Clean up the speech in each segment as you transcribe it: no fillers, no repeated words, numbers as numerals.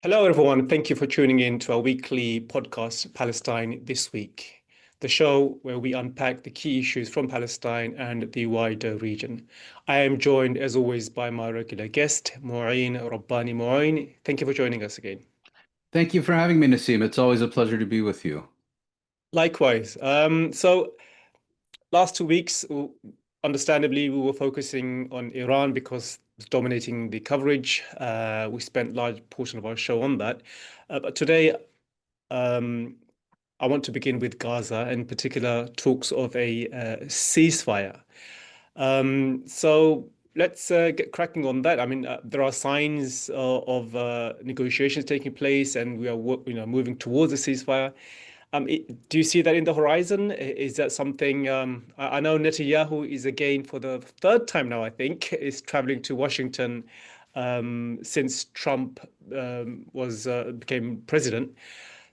Hello, everyone. Thank you for tuning in to our weekly podcast, Palestine This Week, the show where we unpack the key issues from Palestine and the wider region. I am joined, as always, by my regular guest, Mouin Rabbani. Mouin, thank you for joining us again. Thank you for having me, Nassim. It's always a pleasure to be with you. Likewise. So last 2 weeks, understandably, we were focusing on Iran because it's dominating the coverage. We spent large portion of our show on that. But today, um, I want to begin with Gaza, in particular, talks of a ceasefire. So let's get cracking on that. I mean, there are signs of negotiations taking place, and we are, moving towards a ceasefire. Do you see that in the horizon? Is that something? I know Netanyahu is again for the third time now, I think, is traveling to Washington since Trump was became president.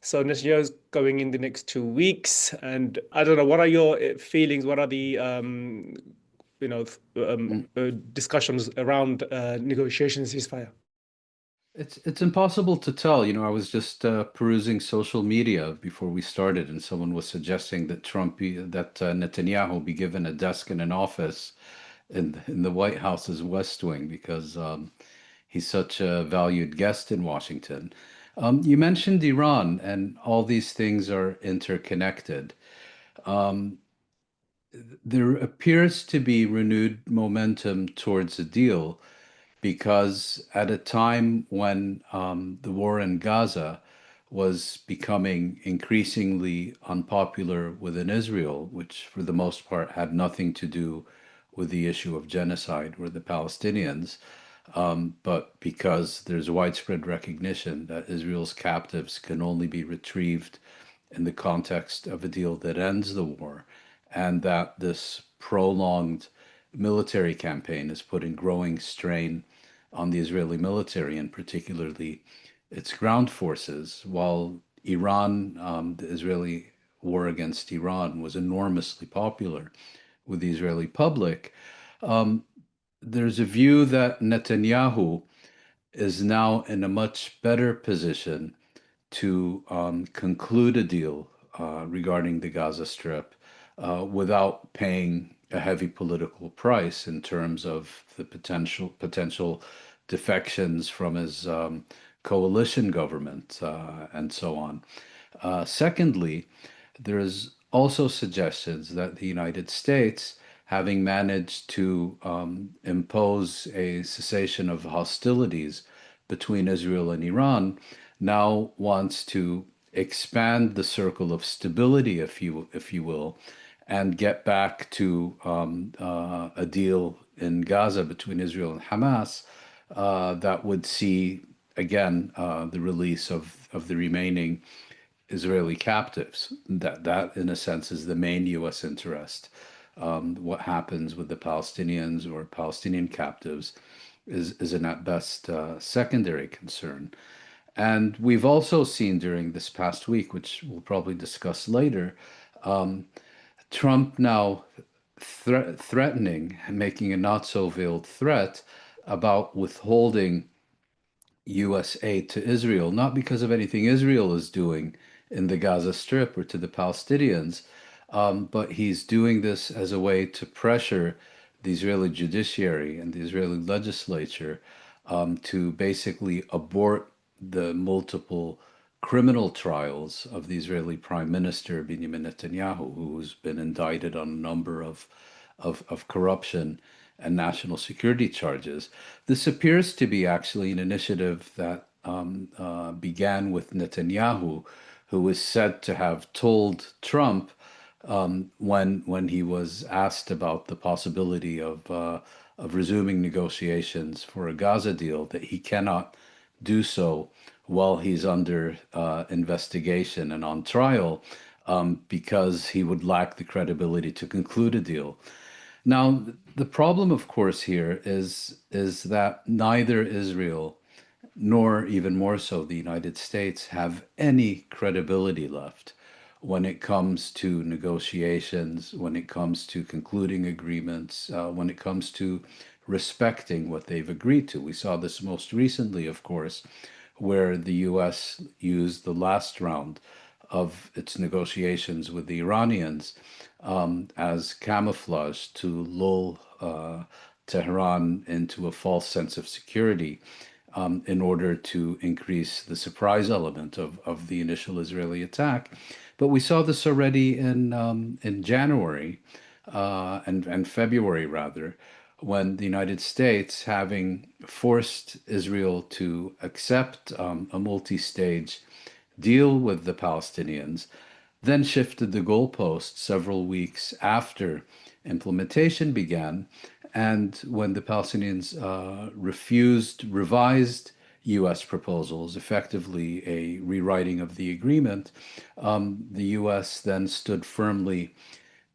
So Netanyahu's going in the next 2 weeks, and I don't know. What are your feelings? What are the Mm. discussions around negotiations ceasefire? It's impossible to tell. I was just perusing social media before we started, and someone was suggesting that Netanyahu be given a desk in an office in the White House's West Wing because he's such a valued guest in Washington. You mentioned Iran, and all these things are interconnected. Um, there appears to be renewed momentum towards a deal because at a time when the war in Gaza was becoming increasingly unpopular within Israel, which for the most part had nothing to do with the issue of genocide or the Palestinians, but because there's widespread recognition that Israel's captives can only be retrieved in the context of a deal that ends the war, and that this prolonged military campaign is putting growing strain on the Israeli military and particularly its ground forces, while the Israeli war against Iran was enormously popular with the Israeli public. Um, there's a view that Netanyahu is now in a much better position to conclude a deal regarding the Gaza Strip without paying a heavy political price in terms of the potential defections from his coalition government and so on. Secondly, there's also suggestions that the United States, having managed to impose a cessation of hostilities between Israel and Iran, now wants to expand the circle of stability, if you will, and get back to a deal in Gaza between Israel and Hamas that would see again the release of the remaining Israeli captives. That in a sense is the main U.S. interest. What happens with the Palestinians or Palestinian captives is an at best secondary concern. And we've also seen during this past week, which we'll probably discuss later, um, Trump now threatening, making a not so veiled threat about withholding U.S. aid to Israel, not because of anything Israel is doing in the Gaza Strip or to the Palestinians, but he's doing this as a way to pressure the Israeli judiciary and the Israeli legislature to basically abort the multiple criminal trials of the Israeli Prime Minister Benjamin Netanyahu, who's been indicted on a number of corruption and national security charges. This appears to be actually an initiative that began with Netanyahu, who is said to have told Trump when he was asked about the possibility of resuming negotiations for a Gaza deal that he cannot do so while he's under investigation and on trial because he would lack the credibility to conclude a deal. Now, the problem, of course, here is that neither Israel nor even more so the United States have any credibility left when it comes to negotiations, when it comes to concluding agreements, when it comes to respecting what they've agreed to. We saw this most recently, of course, where the US used the last round of its negotiations with the Iranians as camouflage to lull Tehran into a false sense of security in order to increase the surprise element of the initial Israeli attack. But we saw this already in January and February, rather, when the United States, having forced Israel to accept a multi-stage deal with the Palestinians, then shifted the goalpost several weeks after implementation began. And when the Palestinians refused revised U.S. proposals, effectively a rewriting of the agreement, the U.S. then stood firmly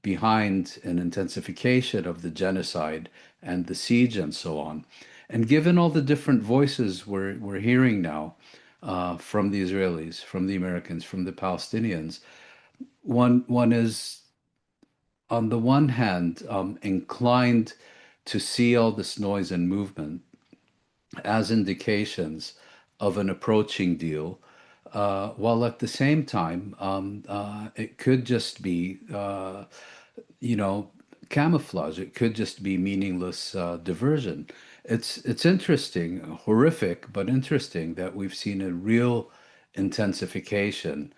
behind an intensification of the genocide and the siege and so on. And given all the different voices we're hearing now from the Israelis, from the Americans, from the Palestinians, one is on the one hand inclined to see all this noise and movement as indications of an approaching deal, while at the same time it could just be you know, camouflage. It could just be meaningless diversion. It's interesting, horrific, but interesting that we've seen a real intensification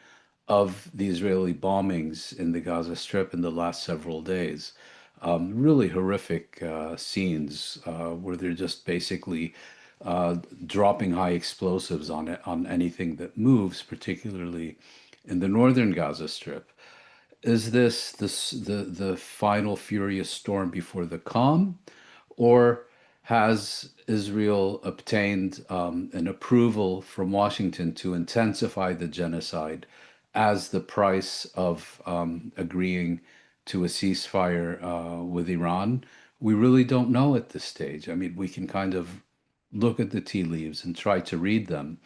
of the Israeli bombings in the Gaza Strip in the last several days. Really horrific scenes where they're just basically dropping high explosives on it, on anything that moves, particularly in the northern Gaza Strip. Is this the final furious storm before the calm, or has Israel obtained an approval from Washington to intensify the genocide as the price of agreeing to a ceasefire with Iran? We really don't know at this stage. I mean, we can kind of look at the tea leaves and try to read them,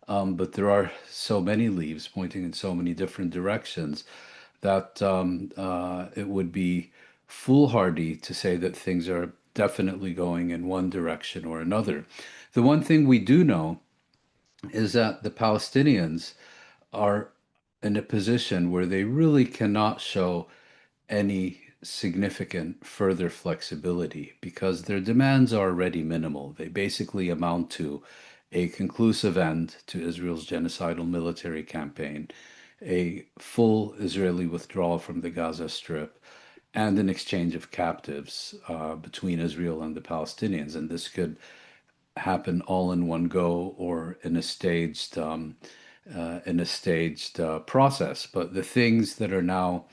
but there are so many leaves pointing in so many different directions that it would be foolhardy to say that things are definitely going in one direction or another. The one thing we do know is that the Palestinians are in a position where they really cannot show any significant further flexibility because their demands are already minimal. They basically amount to a conclusive end to Israel's genocidal military campaign, a full Israeli withdrawal from the Gaza Strip, and an exchange of captives between Israel and the Palestinians. And this could happen all in one go or in a staged process. But the things that are now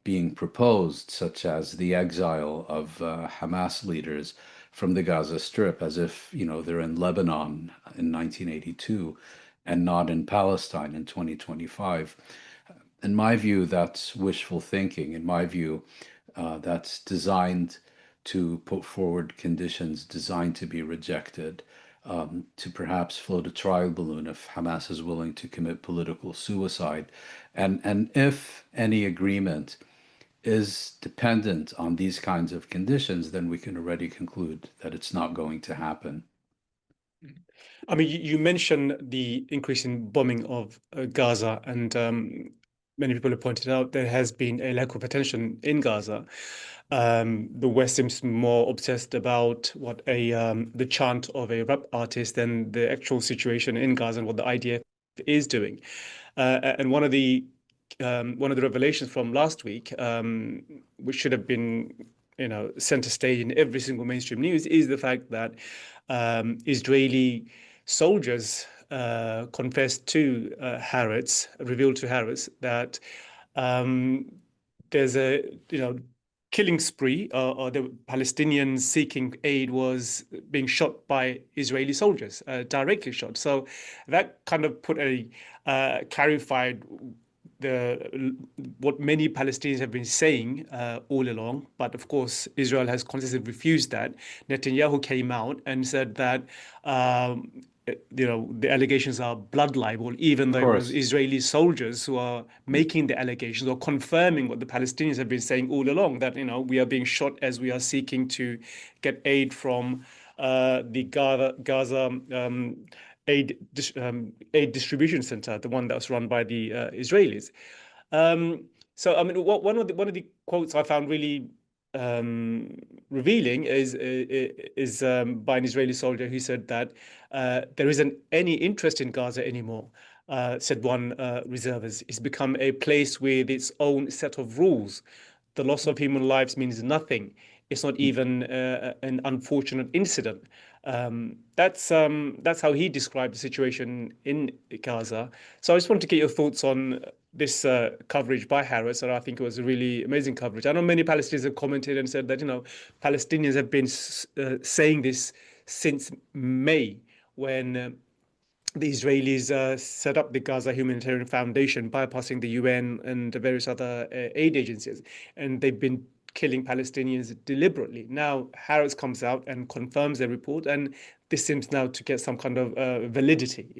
being proposed, such as the exile of Hamas leaders from the Gaza Strip, as if they're in Lebanon in 1982 and not in Palestine in 2025. In my view, that's wishful thinking. In my view, that's designed to put forward conditions designed to be rejected, to perhaps float a trial balloon if Hamas is willing to commit political suicide. And if any agreement is dependent on these kinds of conditions, then we can already conclude that it's not going to happen. I mean, you mentioned the increase in bombing of Gaza, and many people have pointed out there has been a lack of attention in Gaza. The West seems more obsessed about what the chant of a rap artist than the actual situation in Gaza and what the IDF is doing. And one of the revelations from last week, which should have been, center stage in every single mainstream news, is the fact that Israeli soldiers confessed to Harrods, revealed to Harrods that um, there's a killing spree, or the Palestinians seeking aid was being shot by Israeli soldiers, directly shot. So that kind of put a clarified the what many Palestinians have been saying all along, but of course Israel has consistently refused that. Netanyahu came out and said that the allegations are blood libel, even Of though it was course, Israeli soldiers who are making the allegations or confirming what the Palestinians have been saying all along, that we are being shot as we are seeking to get aid from the Gaza aid distribution center, the one that was run by the Israelis. So I mean, one of the quotes I found really revealing is by an Israeli soldier who said that there isn't any interest in Gaza anymore. Said one reservist, it's become a place with its own set of rules. The loss of human lives means nothing. It's not even an unfortunate incident. That's how he described the situation in Gaza. So I just wanted to get your thoughts on this coverage by Harris, and I think it was a really amazing coverage. I know many Palestinians have commented and said that, Palestinians have been saying this since May, when the Israelis set up the Gaza Humanitarian Foundation, bypassing the UN and the various other aid agencies, and they've been killing Palestinians deliberately. Now Harris comes out and confirms their report, and this seems now to get some kind of validity.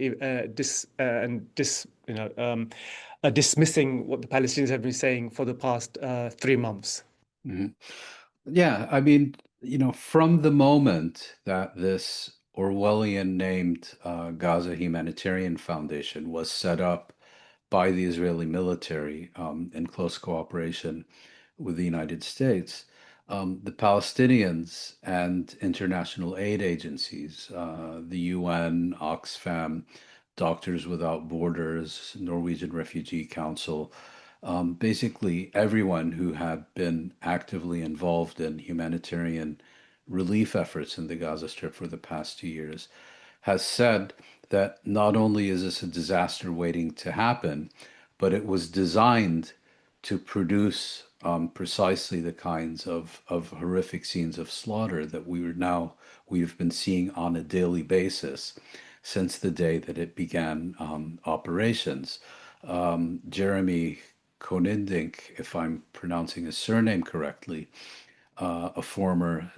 Dismissing what the Palestinians have been saying for the past 3 months. Mhm. Yeah, I mean, from the moment that this Orwellian named Gaza Humanitarian Foundation was set up by the Israeli military in close cooperation with the United States, the Palestinians and international aid agencies, the UN, Oxfam, Doctors Without Borders, Norwegian Refugee Council, basically everyone who had been actively involved in humanitarian relief efforts in the Gaza Strip for the past 2 years has said that not only is this a disaster waiting to happen, but it was designed to produce precisely the kinds of horrific scenes of slaughter that we've been seeing on a daily basis since the day that it began operations. Jeremy Konindink, if I'm pronouncing his surname correctly, a former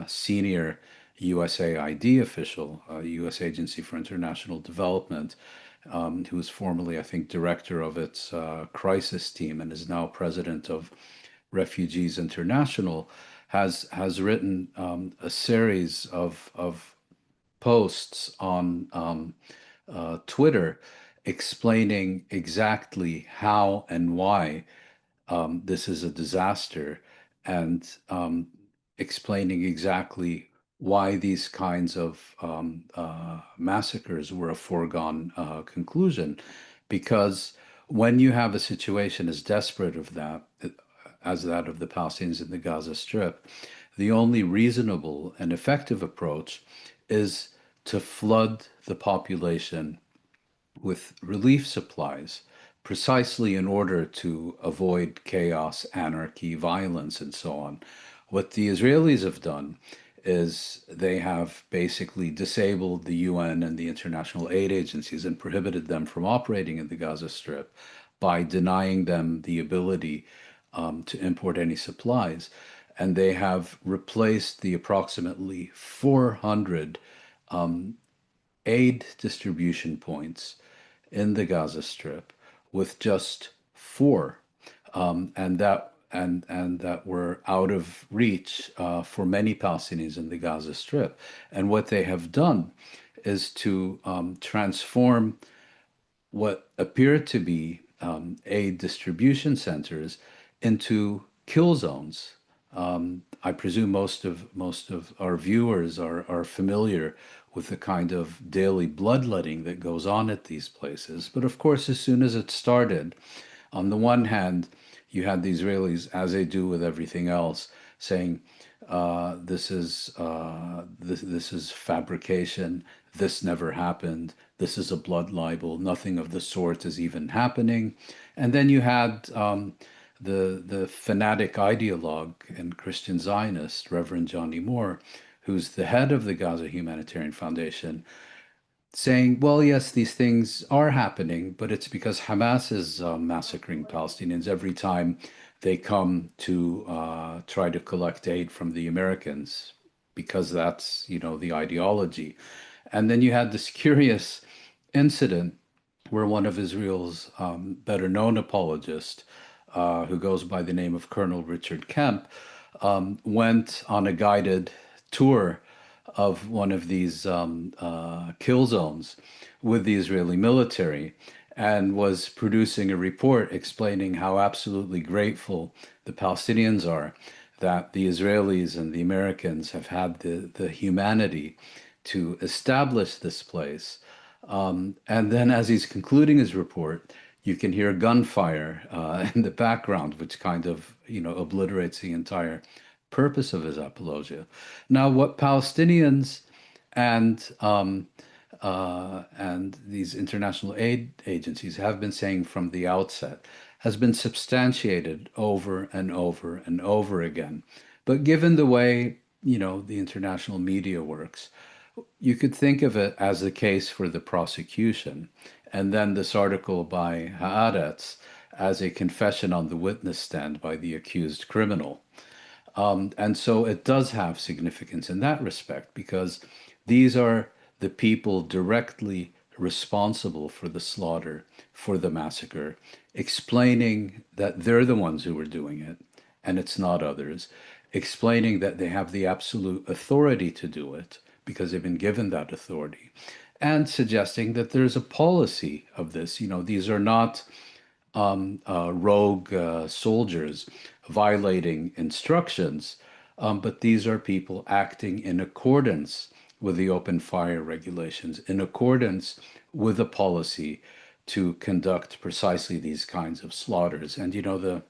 senior USAID official, U.S. Agency for International Development, who was formerly, I think, director of its crisis team and is now president of Refugees International, has written a series of posts on Twitter explaining exactly how and why this is a disaster, and explaining exactly why these kinds of massacres were a foregone conclusion. Because when you have a situation as desperate as that of the Palestinians in the Gaza Strip, the only reasonable and effective approach is to flood the population with relief supplies, precisely in order to avoid chaos, anarchy, violence, and so on. What the Israelis have done is they have basically disabled the UN and the international aid agencies and prohibited them from operating in the Gaza Strip by denying them the ability to import any supplies. And they have replaced the approximately 400 aid distribution points in the Gaza Strip with just four, and that were out of reach for many Palestinians in the Gaza Strip. And what they have done is to transform what appeared to be aid distribution centers into kill zones. I presume most of our viewers are familiar with the kind of daily bloodletting that goes on at these places. But of course, as soon as it started, on the one hand, you had the Israelis, as they do with everything else, saying this is fabrication. This never happened. This is a blood libel. Nothing of the sort is even happening. And then you had the fanatic ideologue and Christian Zionist, Reverend Johnny Moore, who's the head of the Gaza Humanitarian Foundation, saying, well, yes, these things are happening, but it's because Hamas is massacring Palestinians every time they come to try to collect aid from the Americans, because that's, the ideology. And then you had this curious incident where one of Israel's better known apologists, who goes by the name of Colonel Richard Kemp, went on a guided tour of one of these kill zones with the Israeli military and was producing a report explaining how absolutely grateful the Palestinians are that the Israelis and the Americans have had the humanity to establish this place. And then, as he's concluding his report, you can hear gunfire in the background, which kind of, obliterates the entire purpose of his apologia. Now, what Palestinians and and these international aid agencies have been saying from the outset has been substantiated over and over and over again. But given the way, the international media works, you could think of it as the case for the prosecution, and then this article by Haaretz as a confession on the witness stand by the accused criminal. And so it does have significance in that respect because these are the people directly responsible for the slaughter, for the massacre, explaining that they're the ones who were doing it and it's not others, explaining that they have the absolute authority to do it because they've been given that authority, and suggesting that there's a policy of this. These are not rogue soldiers violating instructions, but these are people acting in accordance with the open fire regulations, in accordance with a policy to conduct precisely these kinds of slaughters. And the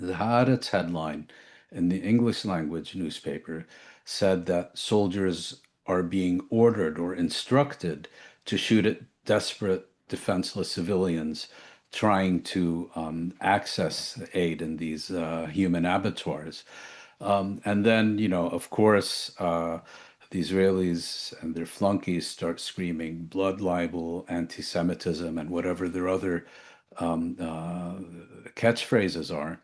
Haaretz headline in the English language newspaper said that soldiers are being ordered or instructed to shoot at desperate, defenseless civilians trying to access aid in these human abattoirs. And then, of course, the Israelis and their flunkies start screaming blood libel, anti Semitism, and whatever their other catchphrases are.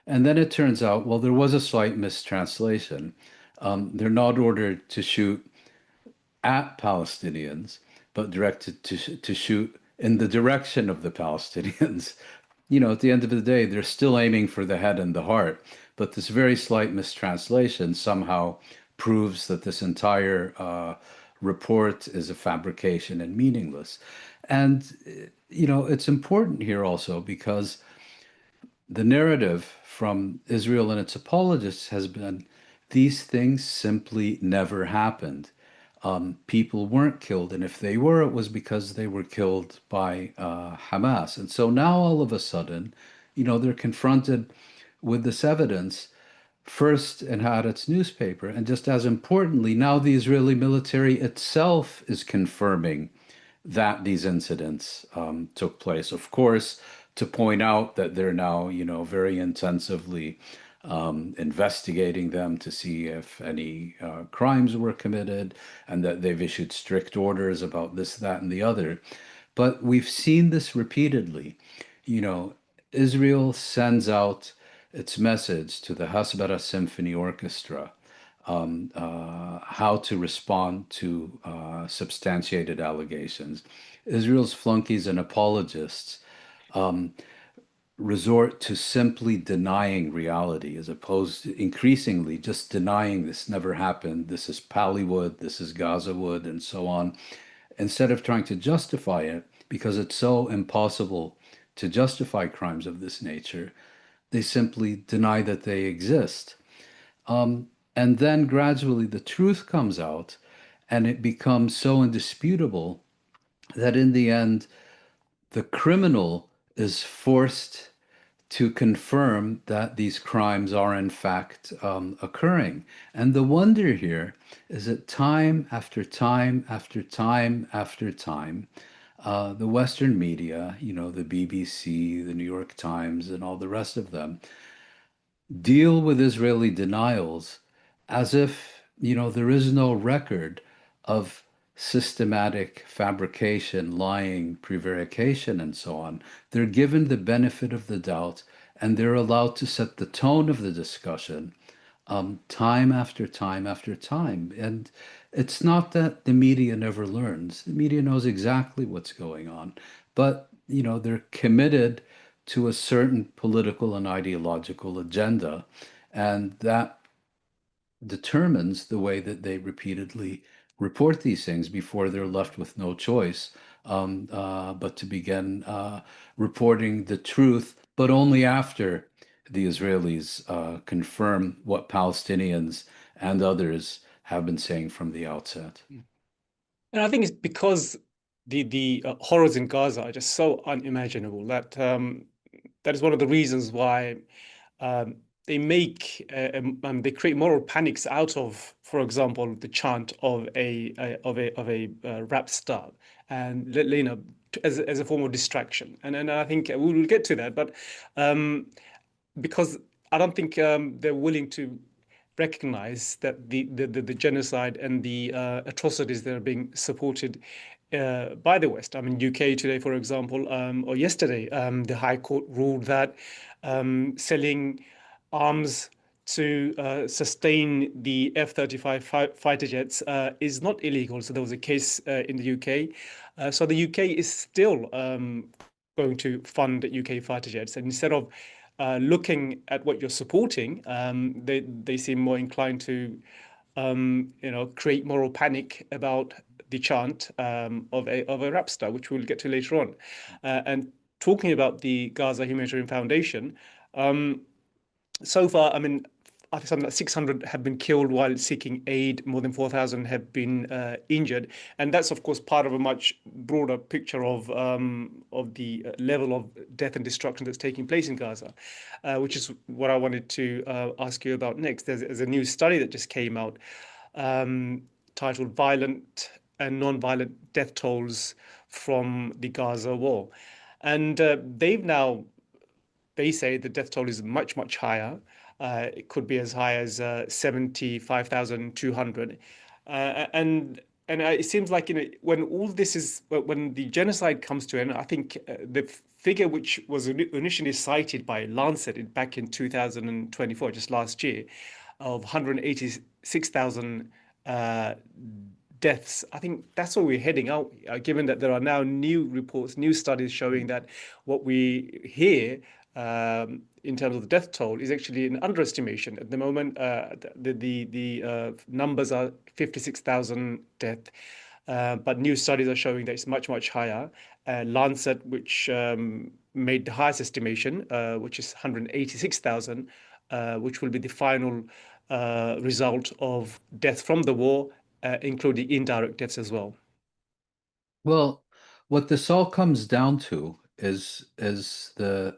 And then it turns out, well, there was a slight mistranslation. They're not ordered to shoot at Palestinians, but directed to shoot in the direction of the Palestinians. At the end of the day, they're still aiming for the head and the heart. But this very slight mistranslation somehow proves that this entire report is a fabrication and meaningless. And, it's important here also because the narrative from Israel and its apologists has been these things simply never happened. People weren't killed, and if they were, it was because they were killed by Hamas. And so now all of a sudden, they're confronted with this evidence, first in Haaretz newspaper, and just as importantly, now the Israeli military itself is confirming that these incidents took place. Of course, to point out that they're now, very intensively investigating them to see if any crimes were committed and that they've issued strict orders about this, that, and the other. But we've seen this repeatedly. Israel sends out its message to the Hasbara Symphony Orchestra how to respond to substantiated allegations. Israel's flunkies and apologists resort to simply denying reality as opposed to increasingly just denying this never happened, this is Pallywood, this is Gaza wood, and so on, instead of trying to justify it because it's so impossible to justify crimes of this nature. They simply deny that they exist. And then gradually the truth comes out and it becomes so indisputable that in the end, the criminal is forced to confirm that these crimes are in fact occurring. And the wonder here is that time after time after time after time, the Western media, the BBC, the New York Times, and all the rest of them, deal with Israeli denials as if, there is no record of systematic fabrication, lying, prevarication, and so on. They're given the benefit of the doubt and they're allowed to set the tone of the discussion time after time after time. And it's not that the media never learns. The media knows exactly what's going on, but they're committed to a certain political and ideological agenda, and that determines the way that they repeatedly report these things before they're left with no choice but to begin reporting the truth, but only after the Israelis confirm what Palestinians and others have been saying from the outset. And I think it's because the horrors in Gaza are just so unimaginable that that is one of the reasons why um, they create moral panics out of, for example, the chant of a rap star, and you know, as a form of distraction. And I think we will get to that, but um, because I don't think they're willing to recognize that the genocide and the atrocities that are being supported by the West. I mean, UK today, for example, or yesterday, the High Court ruled that selling arms to sustain the F-35 fighter jets is not illegal. So there was a case in the UK. So the UK is still going to fund UK fighter jets, and instead of looking at what you're supporting, they seem more inclined to create moral panic about the chant of a rap star, which we'll get to later on. And talking about the Gaza Humanitarian Foundation, um, so far, I mean, I think something like 600 have been killed while seeking aid. More than 4,000 have been injured, and that's of course part of a much broader picture of the level of death and destruction that's taking place in Gaza, which is what I wanted to ask you about next. There's a new study that just came out titled "Violent and Non-Violent Death Tolls from the Gaza War," and they've now they say the death toll is much, much higher. It could be as high as 75,200. It seems like, you know, when all this is, when the genocide comes to an end, I think the figure which was initially cited by Lancet back in 2024, just last year, of 186,000 deaths. I think that's where we're heading out, given that there are now new reports, new studies showing that what we hear in terms of the death toll is actually an underestimation. At the moment, the numbers are 56,000 deaths, but new studies are showing that it's much, much higher. Lancet, which made the highest estimation, which is 186,000, which will be the final result of death from the war, including indirect deaths as well. Well, what this all comes down to is the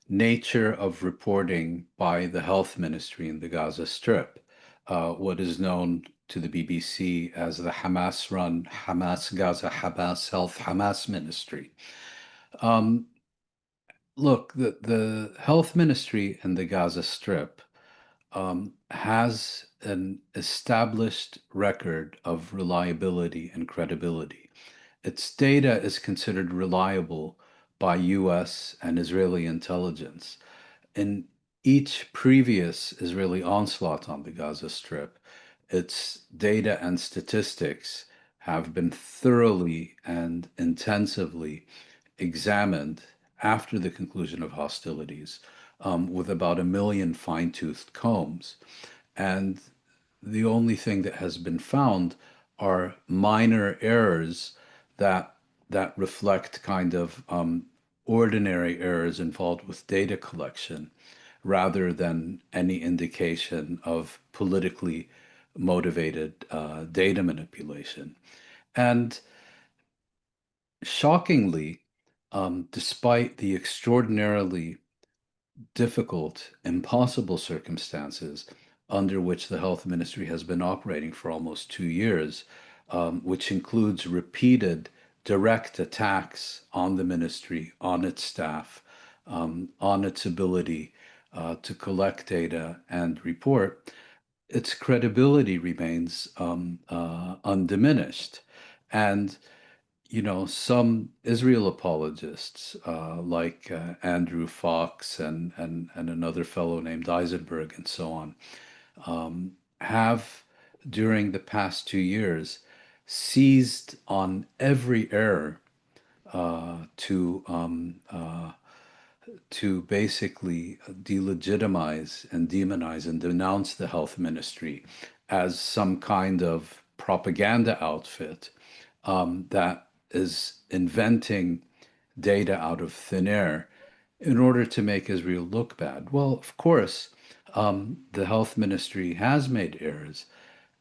nature of reporting by the health ministry in the Gaza Strip, what is known to the BBC as the Hamas-run Hamas Gaza Hamas Health Hamas Ministry. Um, Look, the health ministry in the Gaza Strip has an established record of reliability and credibility. Its data is considered reliable by US and Israeli intelligence. In each previous Israeli onslaught on the Gaza Strip, its data and statistics have been thoroughly and intensively examined after the conclusion of hostilities with about 1 million fine-toothed combs. And the only thing that has been found are minor errors that that reflect kind of ordinary errors involved with data collection rather than any indication of politically motivated data manipulation. And shockingly, despite the extraordinarily difficult, impossible circumstances under which the health ministry has been operating for almost 2 years, which includes repeated direct attacks on the ministry, on its staff, on its ability to collect data and report, its credibility remains undiminished. And some Israel apologists, like Andrew Fox and another fellow named Eisenberg and so on, have, during the past 2 years, seized on every error to to basically delegitimize and demonize and denounce the health ministry as some kind of propaganda outfit that is inventing data out of thin air in order to make Israel look bad. Well, of course, the health ministry has made errors,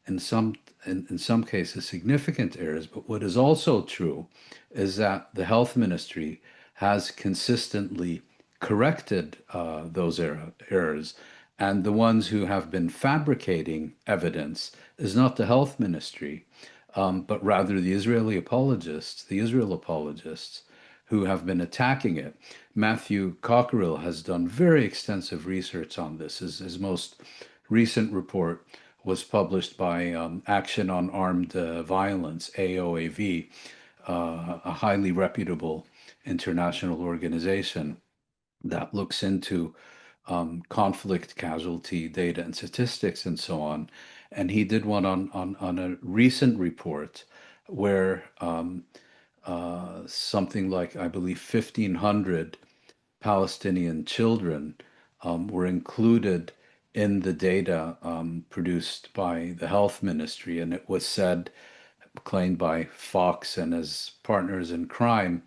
in some cases significant errors. But what is also true is that the health ministry has consistently corrected those errors. And the ones who have been fabricating evidence is not the health ministry, but rather the Israeli apologists, the Israel apologists, who have been attacking it. Matthew Cockerill has done very extensive research on this. His most recent report was published by Action on Armed Violence, AOAV, a highly reputable international organization that looks into conflict casualty data and statistics and so on. And he did one on a recent report where something like, I believe, 1,500 Palestinian children were included in the data produced by the health ministry. And it was said, claimed by Fox and his partners in crime,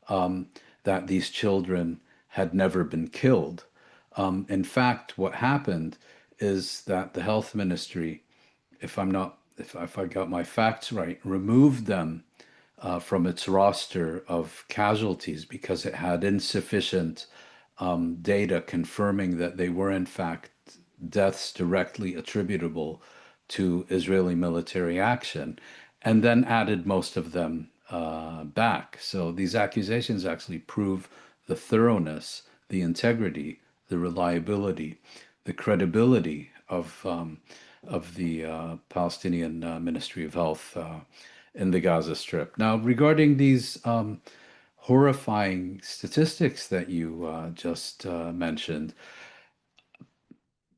that these children had never been killed. In fact, what happened is that the health ministry, if I got my facts right, removed them from its roster of casualties because it had insufficient data confirming that they were in fact deaths directly attributable to Israeli military action, and then added most of them back. So these accusations actually prove the thoroughness, the integrity, the reliability, the credibility of the Palestinian Ministry of Health in the Gaza Strip. Now, regarding these horrifying statistics that you just mentioned,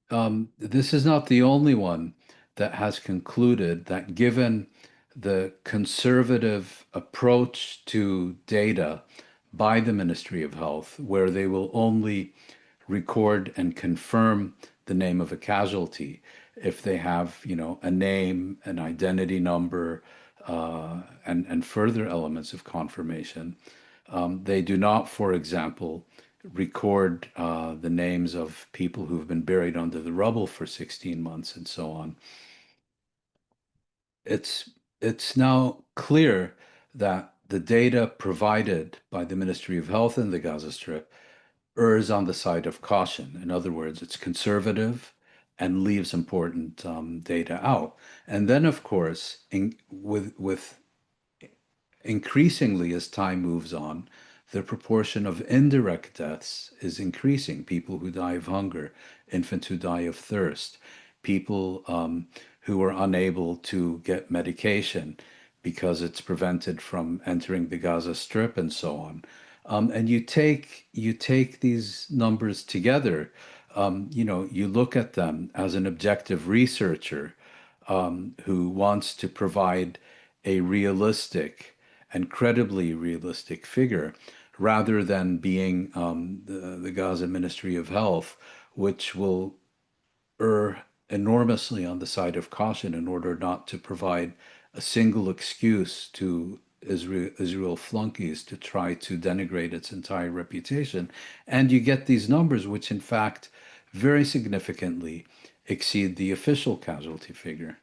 this is not the only one that has concluded that given the conservative approach to data by the Ministry of Health, where they will only record and confirm the name of a casualty if they have, a name, an identity number, and further elements of confirmation. They do not, for example, record the names of people who've been buried under the rubble for 16 months and so on. It's now clear that the data provided by the Ministry of Health in the Gaza Strip errs on the side of caution. In other words, it's conservative and leaves important data out. And then, of course, with increasingly as time moves on, the proportion of indirect deaths is increasing. People who die of hunger, infants who die of thirst, people who are unable to get medication because it's prevented from entering the Gaza Strip and so on. And you take these numbers together, you look at them as an objective researcher who wants to provide a realistic and credibly realistic figure rather than being the Gaza Ministry of Health, which will err enormously on the side of caution in order not to provide a single excuse to Israel flunkies to try to denigrate its entire reputation. And you get these numbers, which in fact very significantly exceed the official casualty figure.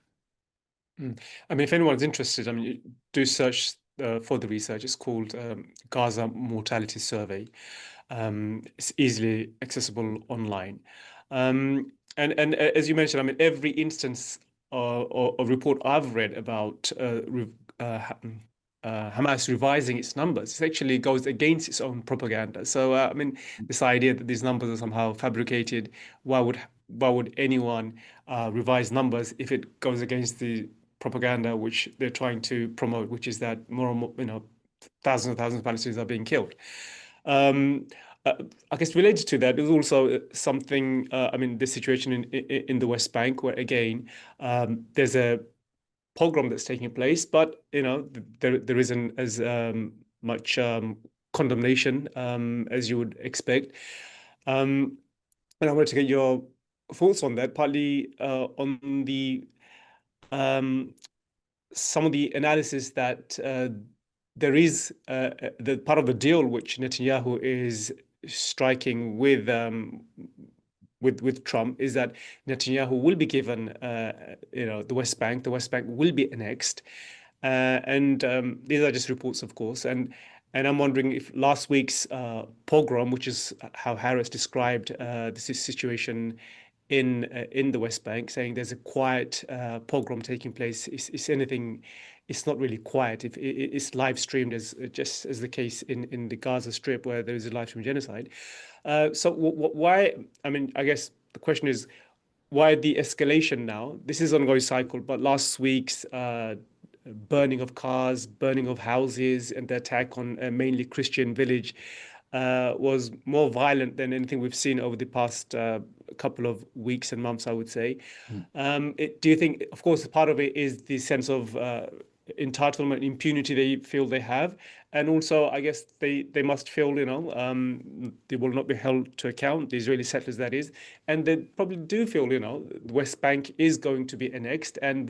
I mean, if anyone's interested, I mean, do search for the research. It's called Gaza Mortality Survey. It's easily accessible online. And as you mentioned, I mean, every instance or report I've read about Hamas revising its numbers, it actually goes against its own propaganda. So, I mean, this idea that these numbers are somehow fabricated, why would anyone revise numbers if it goes against the propaganda which they're trying to promote, which is that more and more, thousands of Palestinians are being killed. Um, uh, I guess related to that is also something. I mean, the situation in the West Bank, where again, there's a pogrom that's taking place, but there isn't as much condemnation, as you would expect. And I wanted to get your thoughts on that, partly on the um, some of the analysis that there is the part of the deal which Netanyahu is striking with Trump is that Netanyahu will be given the West Bank. The West Bank will be annexed, and these are just reports, of course. And I'm wondering if last week's pogrom, which is how Harris described this situation in the West Bank, saying there's a quiet pogrom taking place. Is anything? It's not really quiet. If it's live streamed, as just as the case in the Gaza Strip, where there is a live stream genocide. So why? I mean, I guess the question is why the escalation now? This is an ongoing cycle, but last week's burning of cars, burning of houses, and the attack on a mainly Christian village was more violent than anything we've seen over the past couple of weeks and months, I would say. Mm. Do you think, of course, part of it is the sense of entitlement, impunity they feel they have, and also, I guess they must feel, they will not be held to account, the Israeli settlers, that is, and they probably do feel, the West Bank is going to be annexed, and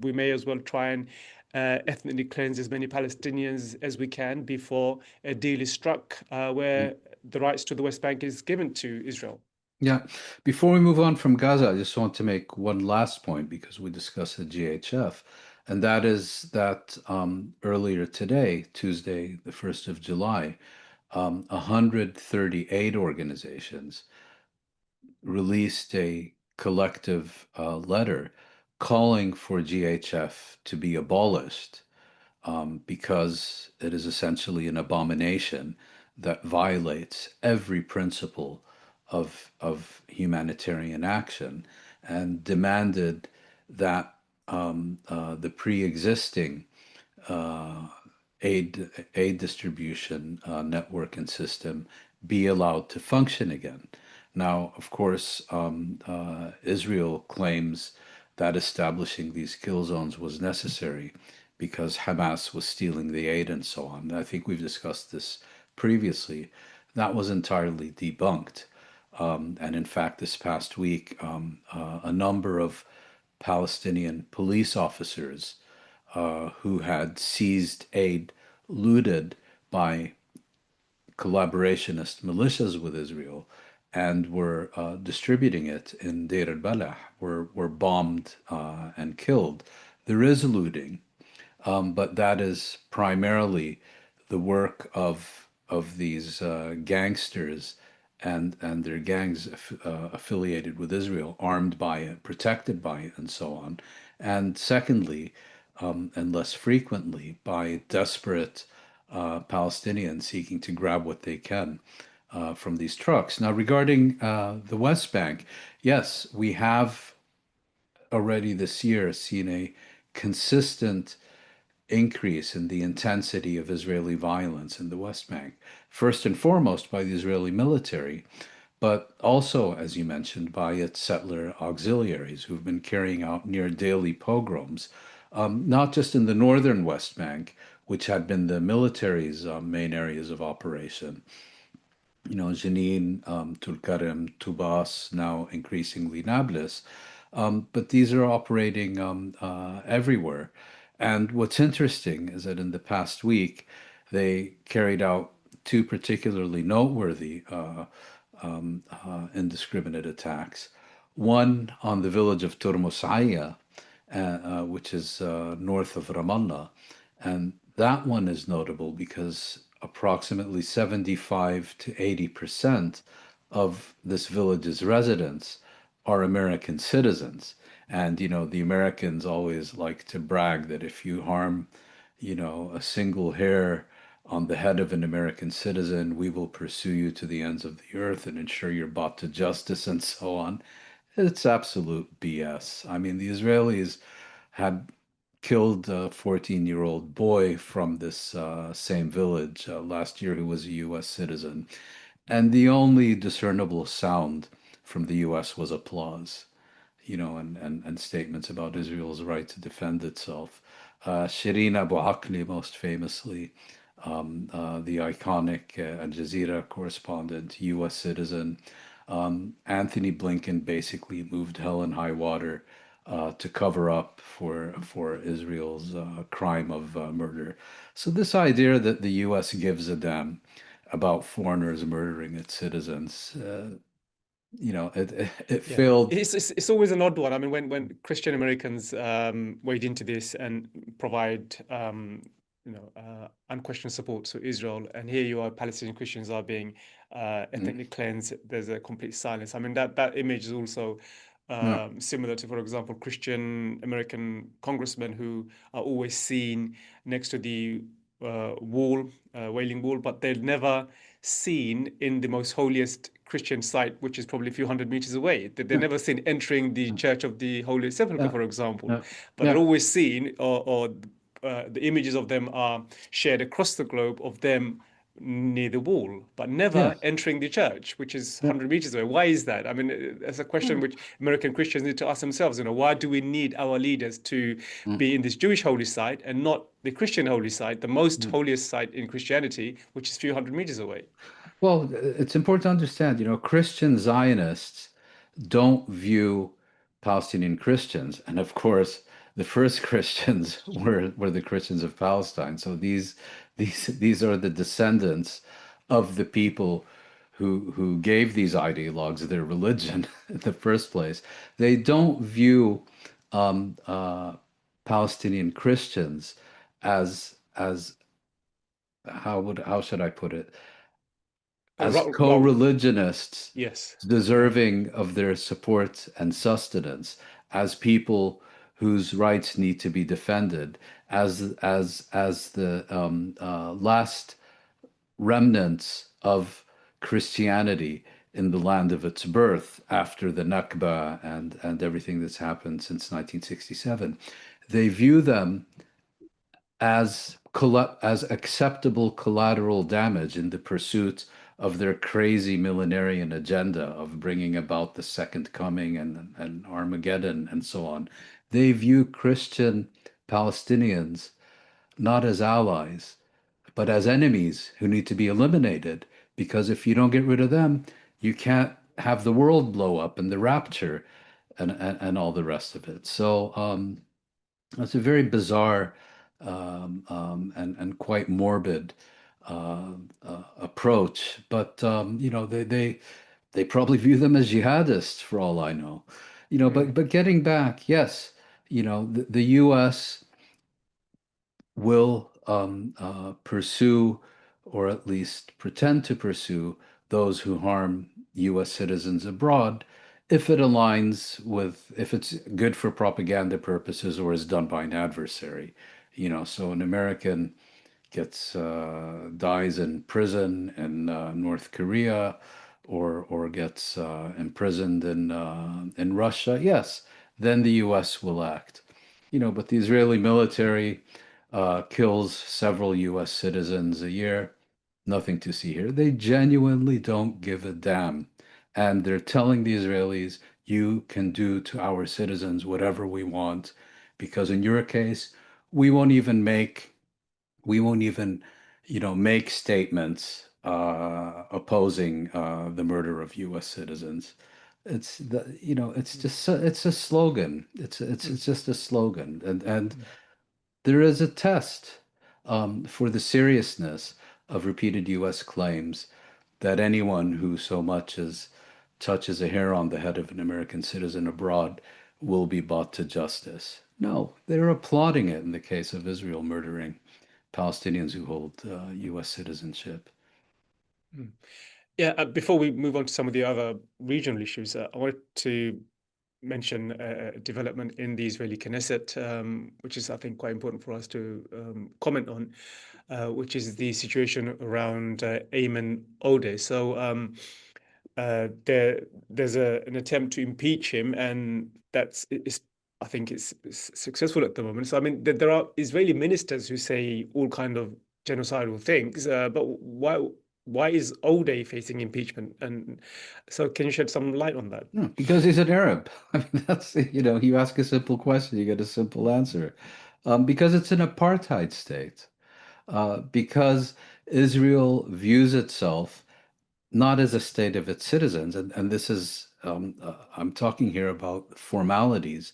we may as well try and ethnically cleanse as many Palestinians as we can before a deal is struck where the rights to the West Bank is given to Israel. Yeah. Before we move on from Gaza, I just want to make one last point because we discussed the GHF, and that is that earlier today, Tuesday, the 1st of July, 138 organizations released a collective letter calling for GHF to be abolished because it is essentially an abomination that violates every principle of humanitarian action and demanded that the pre-existing uh, aid distribution network and system be allowed to function again. Now, of course, Israel claims that establishing these kill zones was necessary because Hamas was stealing the aid and so on. I think we've discussed this previously. That was entirely debunked. And in fact, this past week, a number of Palestinian police officers who had seized aid looted by collaborationist militias with Israel and were distributing it in Deir al-Balah were bombed and killed. There is looting, but that is primarily the work of these gangsters and their gangs affiliated with Israel, armed by it, protected by it, and so on. And secondly, and less frequently, by desperate Palestinians seeking to grab what they can from these trucks. Now, regarding the West Bank, yes, we have already this year seen a consistent increase in the intensity of Israeli violence in the West Bank, first and foremost by the Israeli military, but also, as you mentioned, by its settler auxiliaries who've been carrying out near daily pogroms, not just in the northern West Bank, which had been the military's main areas of operation, Jenin, Tulkarem, Tubas, now increasingly Nablus. But these are operating everywhere. And what's interesting is that in the past week, they carried out two particularly noteworthy indiscriminate attacks. One on the village of Turmusaya, which is north of Ramallah. And that one is notable because approximately 75 to 80% of this village's residents are American citizens. And, the Americans always like to brag that if you harm, a single hair on the head of an American citizen, we will pursue you to the ends of the earth and ensure you're brought to justice and so on. It's absolute BS. I mean, the Israelis had killed a 14-year-old boy from this same village last year who was a U.S. citizen. And the only discernible sound from the U.S. was applause, and statements about Israel's right to defend itself. Shireen Abu Akleh, most famously, the iconic Al Jazeera correspondent, U.S. citizen. Anthony Blinken basically moved hell and high water to cover up for Israel's crime of murder. So this idea that the U.S. gives a damn about foreigners murdering its citizens, it Yeah, failed. it's always an odd one. I mean, when Christian Americans wade into this and provide unquestioned support to Israel, and here you are, Palestinian Christians are being Mm, ethnically cleansed. There's a complete silence. I mean, that image is also yeah, similar to, for example, Christian American congressmen who are always seen next to the wall, Wailing Wall, but they're never seen in the most holiest Christian site, which is probably a few hundred meters away. They're yeah, never seen entering the yeah, Church of the Holy Sepulchre, yeah, for example, yeah, but they're yeah, always seen, or the images of them are shared across the globe of them near the wall, but never yes, entering the church, which is yeah, 100 meters away. Why is that? I mean, it's a question yeah. which American Christians need to ask themselves. Why do we need our leaders to Mm, be in this Jewish holy site and not the Christian holy site, the most mm. holiest site in Christianity, which is a few hundred meters away? Well, it's important to understand, Christian Zionists don't view Palestinian Christians, and of course, the first Christians were the Christians of Palestine. So these are the descendants of the people who gave these ideologues their religion in the first place. They don't view um, uh, Palestinian Christians as how should I put it? As Well, co-religionists yes. Yeah. deserving of their support and sustenance, as people whose rights need to be defended, as the last remnants of Christianity in the land of its birth after the Nakba and everything that's happened since 1967. They view them as acceptable collateral damage in the pursuit of their crazy millenarian agenda of bringing about the second coming and Armageddon and so on. They view Christian Palestinians not as allies, but as enemies who need to be eliminated, because if you don't get rid of them, you can't have the world blow up and the rapture and all the rest of it. So it's a very bizarre and quite morbid approach, but they probably view them as jihadists for all I know. But Mm, getting back, yes, the U.S. will pursue, or at least pretend to pursue, those who harm U.S. citizens abroad if it aligns with, if it's good for propaganda purposes or is done by an adversary. So an American dies in prison in North Korea, or gets imprisoned in Russia, yes, then the U.S. will act. But the Israeli military kills several U.S. citizens a year. Nothing to see here. They genuinely don't give a damn. And they're telling the Israelis, you can do to our citizens whatever we want, because in your case, we won't even make we won't even, make statements opposing the murder of U.S. citizens. It's mm, just it's a slogan. mm, It's just a slogan, and mm. there is a test for the seriousness of repeated U.S. claims that anyone who so much as touches a hair on the head of an American citizen abroad will be brought to justice. No, they're applauding it in the case of Israel murdering Palestinians who hold U.S. citizenship. Mm. Yeah, before we move on to some of the other regional issues, I wanted to mention a development in the Israeli Knesset, which is, I think, quite important for us to comment on, which is the situation around Ayman Odeh. So there's an attempt to impeach him, and I think it's successful at the moment. So I mean, there are Israeli ministers who say all kind of genocidal things, but why is Odeh facing impeachment? And so, can you shed some light on that? No, because he's an Arab. I mean, you ask a simple question, you get a simple answer. Because it's an apartheid state. because Israel views itself not as a state of its citizens, and this is, I'm talking here about formalities.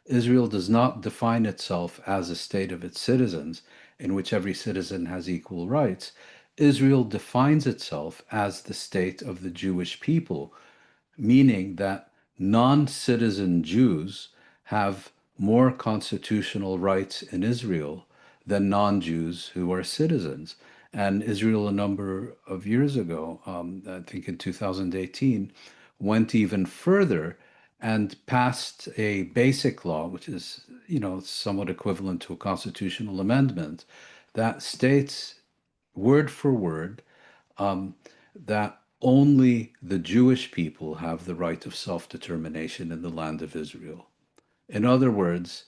Israel does not define itself as a state of its citizens in which every citizen has equal rights. Israel defines itself as the state of the Jewish people, meaning that non-citizen Jews have more constitutional rights in Israel than non-Jews who are citizens. And Israel, a number of years ago, I think in 2018, went even further and passed a basic law, which is, somewhat equivalent to a constitutional amendment, that states word for word um, that only the Jewish people have the right of self-determination in the land of Israel. In other words,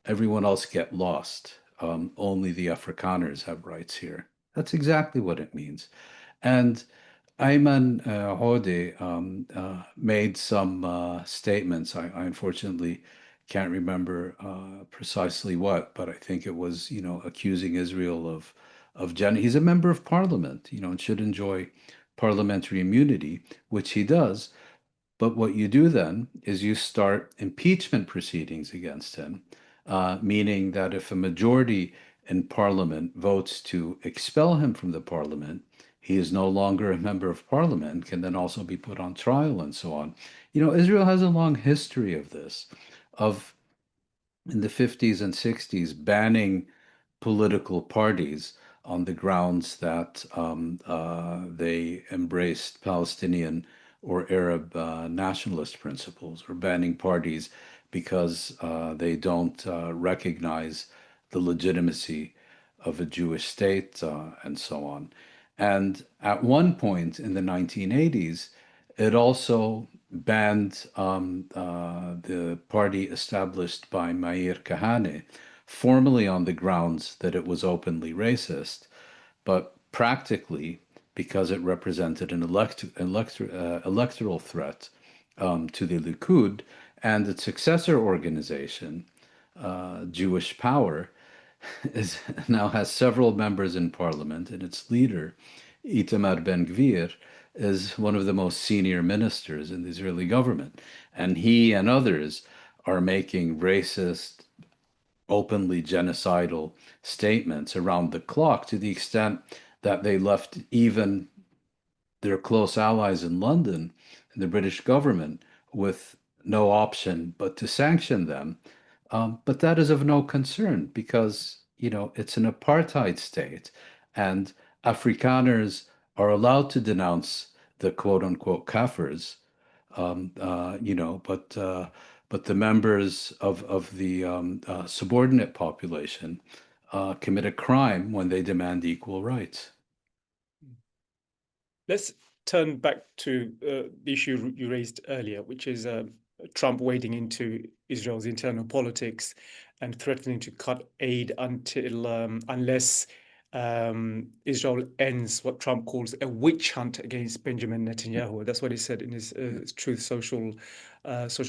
everyone else get lost. Only the Afrikaners have rights here. That's exactly what it means. And Ayman Odeh made some statements. I unfortunately can't remember precisely what, but I think it was, accusing Israel of he's a member of parliament, and should enjoy parliamentary immunity, which he does. But what you do then is you start impeachment proceedings against him, meaning that if a majority in parliament votes to expel him from the parliament, he is no longer a member of parliament, can then also be put on trial and so on. Israel has a long history of this, of in the 50s and 60s banning political parties on the grounds that they embraced Palestinian or Arab nationalist principles, or banning parties because they don't recognize the legitimacy of a Jewish state and so on. And at one point in the 1980s, it also banned the party established by Meir Kahane, formally on the grounds that it was openly racist, but practically because it represented an electoral threat to the Likud and its successor organization, Jewish Power, is now has several members in parliament, and its leader, Itamar Ben-Gvir, is one of the most senior ministers in the Israeli government. And he and others are making racist, openly genocidal statements around the clock, to the extent that they left even their close allies in London and the British government with no option but to sanction them. But that is of no concern because, it's an apartheid state, and Afrikaners are allowed to denounce the quote unquote kafirs, but the members of the subordinate population commit a crime when they demand equal rights. Let's turn back to the issue you raised earlier, which is Trump wading into Israel's internal politics and threatening to cut aid unless Israel ends what Trump calls a witch hunt against Benjamin Netanyahu. That's what he said in his Truth social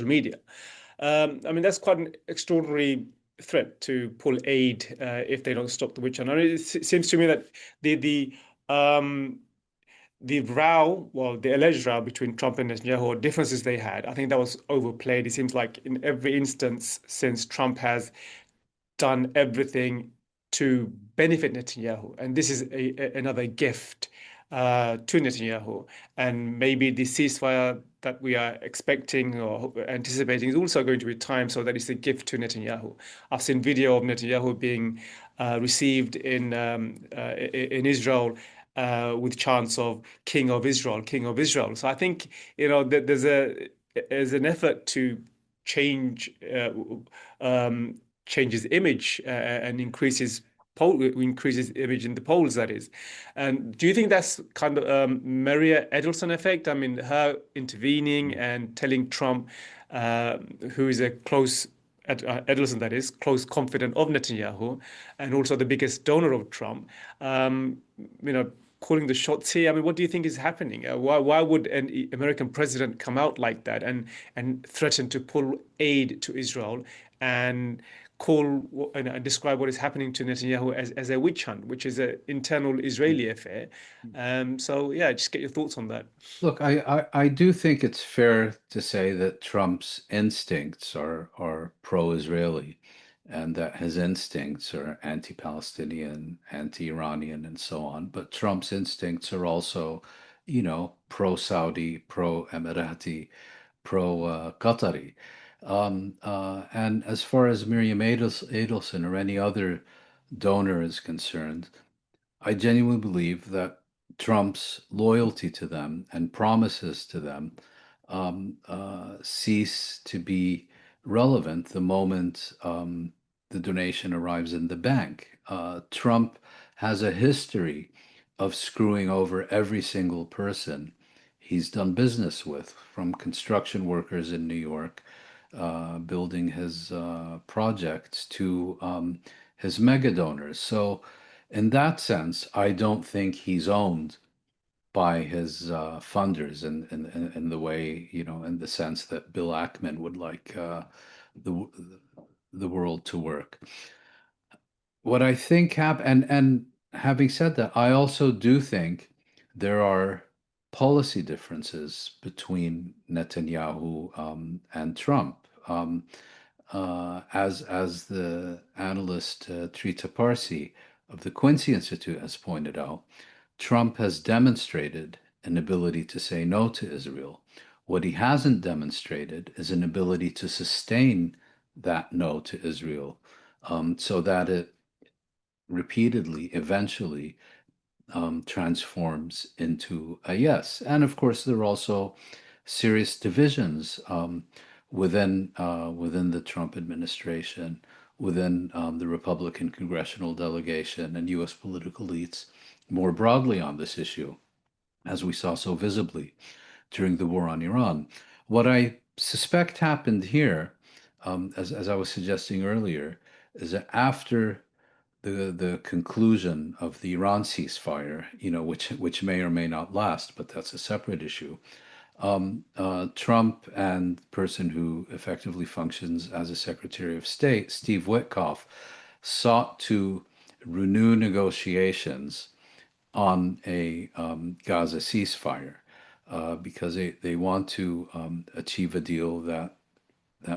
media. I mean, that's quite an extraordinary threat to pull aid if they don't stop the witch hunt. I mean, it seems to me that the row, well, the alleged row between Trump and Netanyahu, or differences they had, I think that was overplayed. It seems like in every instance since Trump has done everything to benefit Netanyahu, and this is another gift to Netanyahu. And maybe the ceasefire that we are expecting or anticipating is also going to be timed so that it's a gift to Netanyahu. I've seen video of Netanyahu being received in Israel with chants of King of Israel, King of Israel. So I think that there's an effort to change change his image and increases image in the polls, that is. And do you think that's kind of Maria Edelson effect? I mean, her intervening and telling Trump, who is a close Edelson, that is, close confidant of Netanyahu, and also the biggest donor of Trump, calling the shots here. I mean, what do you think is happening? Why would an American president come out like that and threaten to pull aid to Israel and and describe what is happening to Netanyahu as a witch hunt, which is an internal Israeli affair. So yeah, just get your thoughts on that. Look, I do think it's fair to say that Trump's instincts are pro-Israeli and that his instincts are anti-Palestinian, anti-Iranian, and so on. But Trump's instincts are also, pro-Saudi, pro-Emirati, pro-Qatari. And as far as Miriam Adelson or any other donor is concerned, I genuinely believe that Trump's loyalty to them and promises to them cease to be relevant the moment the donation arrives in the bank. Trump has a history of screwing over every single person he's done business with, from construction workers in New York, building his projects, to his mega donors. So, in that sense, I don't think he's owned by his funders in the way, in the sense that Bill Ackman would like the the world to work. What I think and having said that, I also do think there are policy differences between Netanyahu and Trump. As the analyst Trita Parsi of the Quincy Institute has pointed out, Trump has demonstrated an ability to say no to Israel. What he hasn't demonstrated is an ability to sustain that no to Israel, so that it repeatedly, eventually, transforms into a yes. And of course, there are also serious divisions within the Trump administration, within the Republican congressional delegation, and U.S. political elites more broadly on this issue, as we saw so visibly during the war on Iran. What I suspect happened here, as I was suggesting earlier, is that after the conclusion of the Iran ceasefire, which may or may not last, but that's a separate issue. Trump and the person who effectively functions as a Secretary of State, Steve Witkoff, sought to renew negotiations on a Gaza ceasefire because they want to achieve a deal that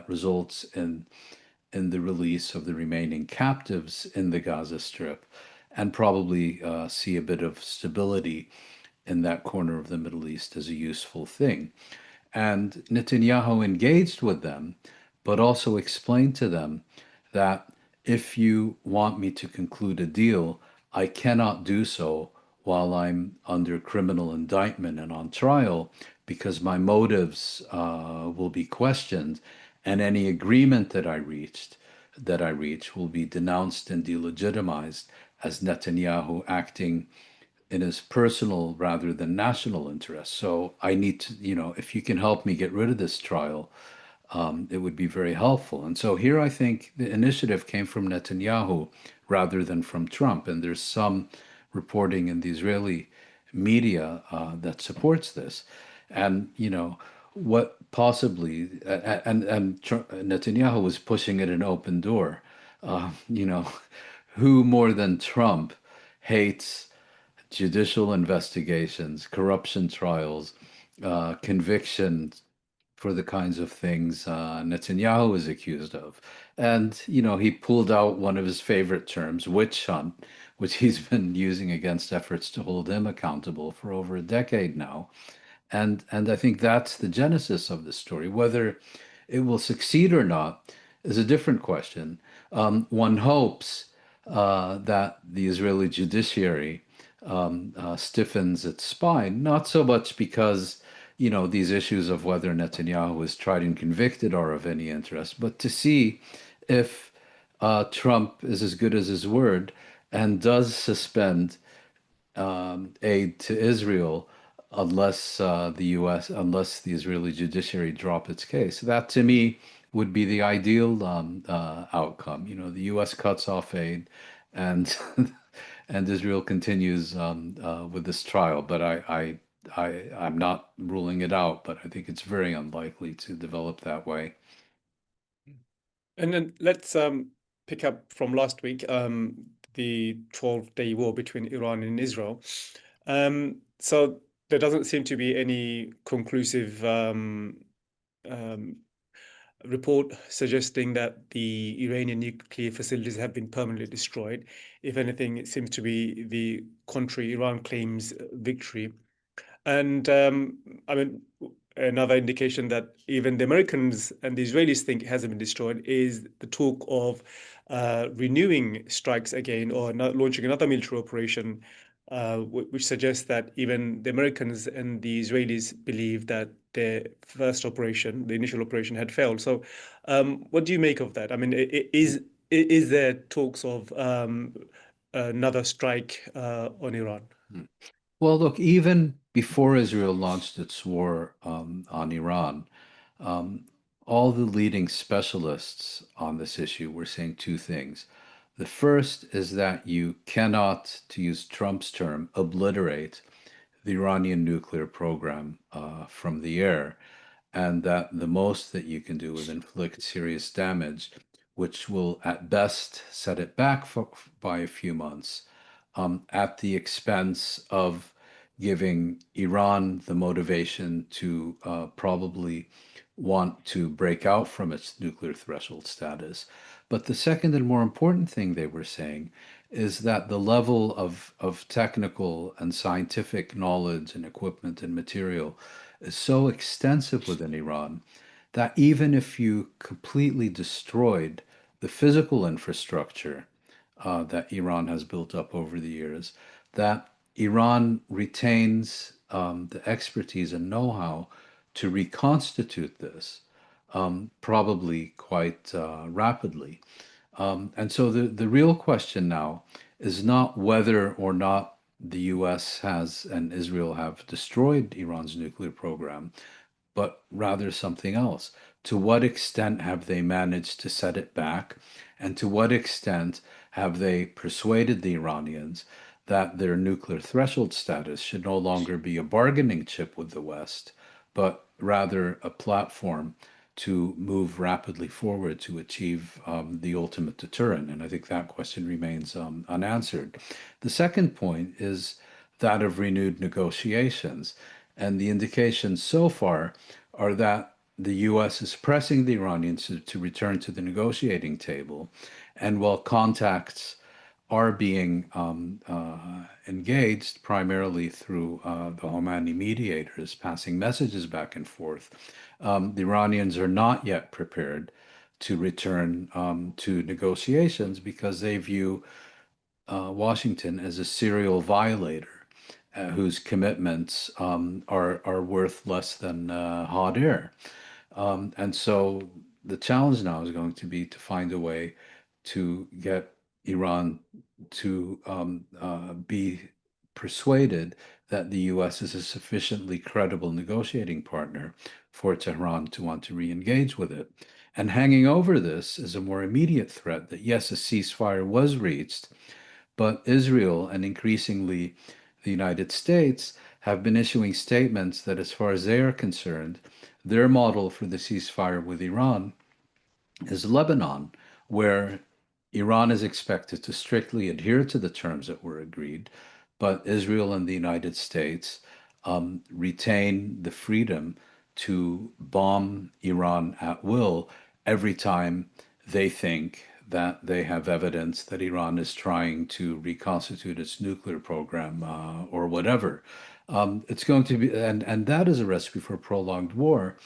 results in the release of the remaining captives in the Gaza Strip and probably see a bit of stability in that corner of the Middle East as a useful thing. And Netanyahu engaged with them, but also explained to them that if you want me to conclude a deal, I cannot do so while I'm under criminal indictment and on trial because my motives will be questioned, and any agreement that I reach will be denounced and delegitimized as Netanyahu acting in his personal rather than national interest. So I need to, if you can help me get rid of this trial, it would be very helpful. And so here I think the initiative came from Netanyahu rather than from Trump. And there's some reporting in the Israeli media that supports this. And, what possibly, and Netanyahu was pushing it an open door. Who more than Trump hates judicial investigations, corruption trials, convictions for the kinds of things Netanyahu is accused of. And, he pulled out one of his favorite terms, witch hunt, which he's been using against efforts to hold him accountable for over a decade now. And I think that's the genesis of the story. Whether it will succeed or not is a different question. One hopes that the Israeli judiciary stiffens its spine, not so much because, these issues of whether Netanyahu is tried and convicted are of any interest, but to see if Trump is as good as his word and does suspend aid to Israel unless the Israeli judiciary drop its case. That to me would be the ideal outcome. The U.S. cuts off aid, and and Israel continues with this trial. But I'm not ruling it out, but I think it's very unlikely to develop that way. And then let's pick up from last week, the 12-day war between Iran and Israel. So there doesn't seem to be any conclusive um, report suggesting that the Iranian nuclear facilities have been permanently destroyed. If anything, it seems to be the contrary. Iran claims victory. And I mean, another indication that even the Americans and the Israelis think it hasn't been destroyed is the talk of renewing strikes again or not launching another military operation, which suggests that even the Americans and the Israelis believe that the first operation, the initial operation, had failed. So, what do you make of that? I mean, is there talks of another strike on Iran? Well, look, even before Israel launched its war on Iran, um, all the leading specialists on this issue were saying two things. The first is that you cannot, to use Trump's term, obliterate the Iranian nuclear program from the air, and that the most that you can do is inflict serious damage, which will at best set it back by a few months at the expense of giving Iran the motivation to probably want to break out from its nuclear threshold status. But the second and more important thing they were saying is that the level of technical and scientific knowledge and equipment and material is so extensive within Iran that even if you completely destroyed the physical infrastructure that Iran has built up over the years, that Iran retains the expertise and know-how to reconstitute this, probably quite rapidly. And so the real question now is not whether or not the US has and Israel have destroyed Iran's nuclear program, but rather something else. To what extent have they managed to set it back? And to what extent have they persuaded the Iranians that their nuclear threshold status should no longer be a bargaining chip with the West, but rather a platform to move rapidly forward to achieve the ultimate deterrent? And I think that question remains unanswered. The second point is that of renewed negotiations. And the indications so far are that the US is pressing the Iranians to return to the negotiating table. And while contacts are being engaged primarily through the Khomeini mediators, passing messages back and forth, the Iranians are not yet prepared to return to negotiations because they view Washington as a serial violator whose commitments are worth less than hot air. And so the challenge now is going to be to find a way to get Iran to be persuaded that the US is a sufficiently credible negotiating partner for Tehran to want to re-engage with it. And hanging over this is a more immediate threat that, yes, a ceasefire was reached, but Israel and increasingly the United States have been issuing statements that, as far as they are concerned, their model for the ceasefire with Iran is Lebanon, where Iran is expected to strictly adhere to the terms that were agreed, but Israel and the United States retain the freedom to bomb Iran at will every time they think that they have evidence that Iran is trying to reconstitute its nuclear program or whatever. It's going to be, and that is a recipe for a prolonged war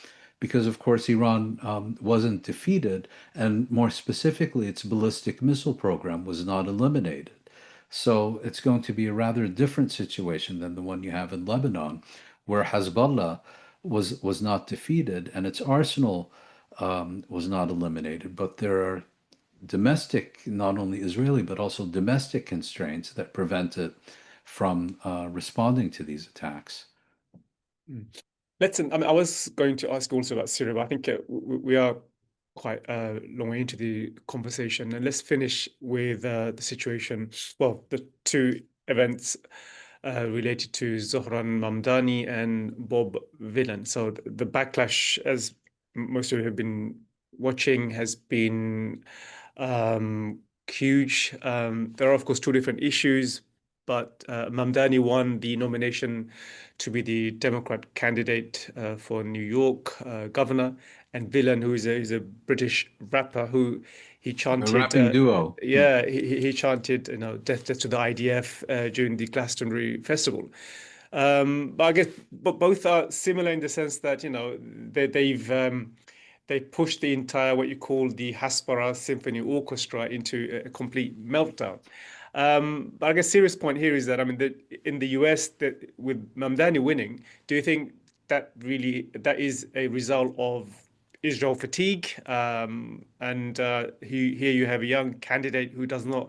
because, of course, Iran wasn't defeated, and more specifically, its ballistic missile program was not eliminated. So it's going to be a rather different situation than the one you have in Lebanon, where Hezbollah was not defeated and its arsenal was not eliminated. But there are domestic, not only Israeli, but also domestic constraints that prevent it from responding to these attacks. Mm. I mean, I was going to ask also about Syria, but I think we are quite a long way into the conversation. And let's finish with the situation, well, the two events related to Zohran Mamdani and Bob Villan. So the backlash, as most of you have been watching, has been Huge. There are, of course, two different issues, but Mamdani won the nomination to be the Democrat candidate for New York governor, and Villan, who's a British rapper, who he A chanted, rapping duo. yeah, he chanted, death to the IDF during the Glastonbury Festival. But I guess but both are similar in the sense that they pushed the entire what you call the Haspara Symphony Orchestra into a complete meltdown. But I guess serious point here is that I mean in the US that with Mamdani winning, do you think that is a result of Israel fatigue? And here you have a young candidate who does not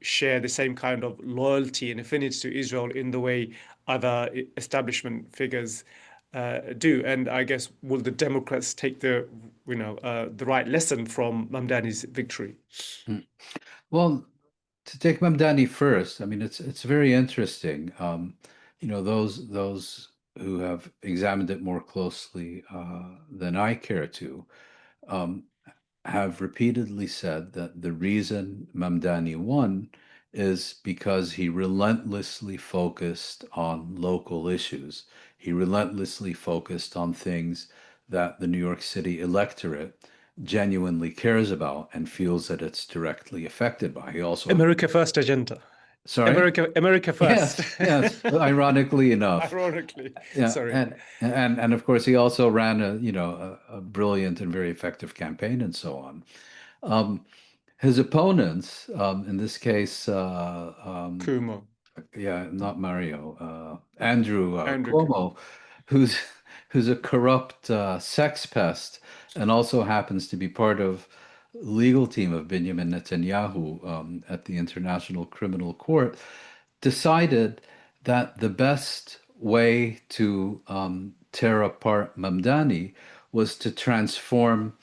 share the same kind of loyalty and affinity to Israel in the way other establishment figures do. And I guess will the Democrats take the right lesson from Mamdani's victory? Mm. Well, to take Mamdani first, I mean, it's very interesting. Those who have examined it more closely than I care to, um, have repeatedly said that the reason Mamdani won is because he relentlessly focused on local issues. He relentlessly focused on things that the New York City electorate genuinely cares about and feels that it's directly affected by. He also, America First agenda. sorry? America First. Yes, yes, ironically enough. Ironically, Yeah, sorry. and of course he also ran a brilliant and very effective campaign and so on. Um, his opponents, in this case, Kumo, yeah, not Mario, Andrew Andrew Kumo. Cuomo, who's who's a corrupt sex pest and also happens to be part of legal team of Benjamin Netanyahu at the International Criminal Court, decided that the best way to tear apart Mamdani was to transform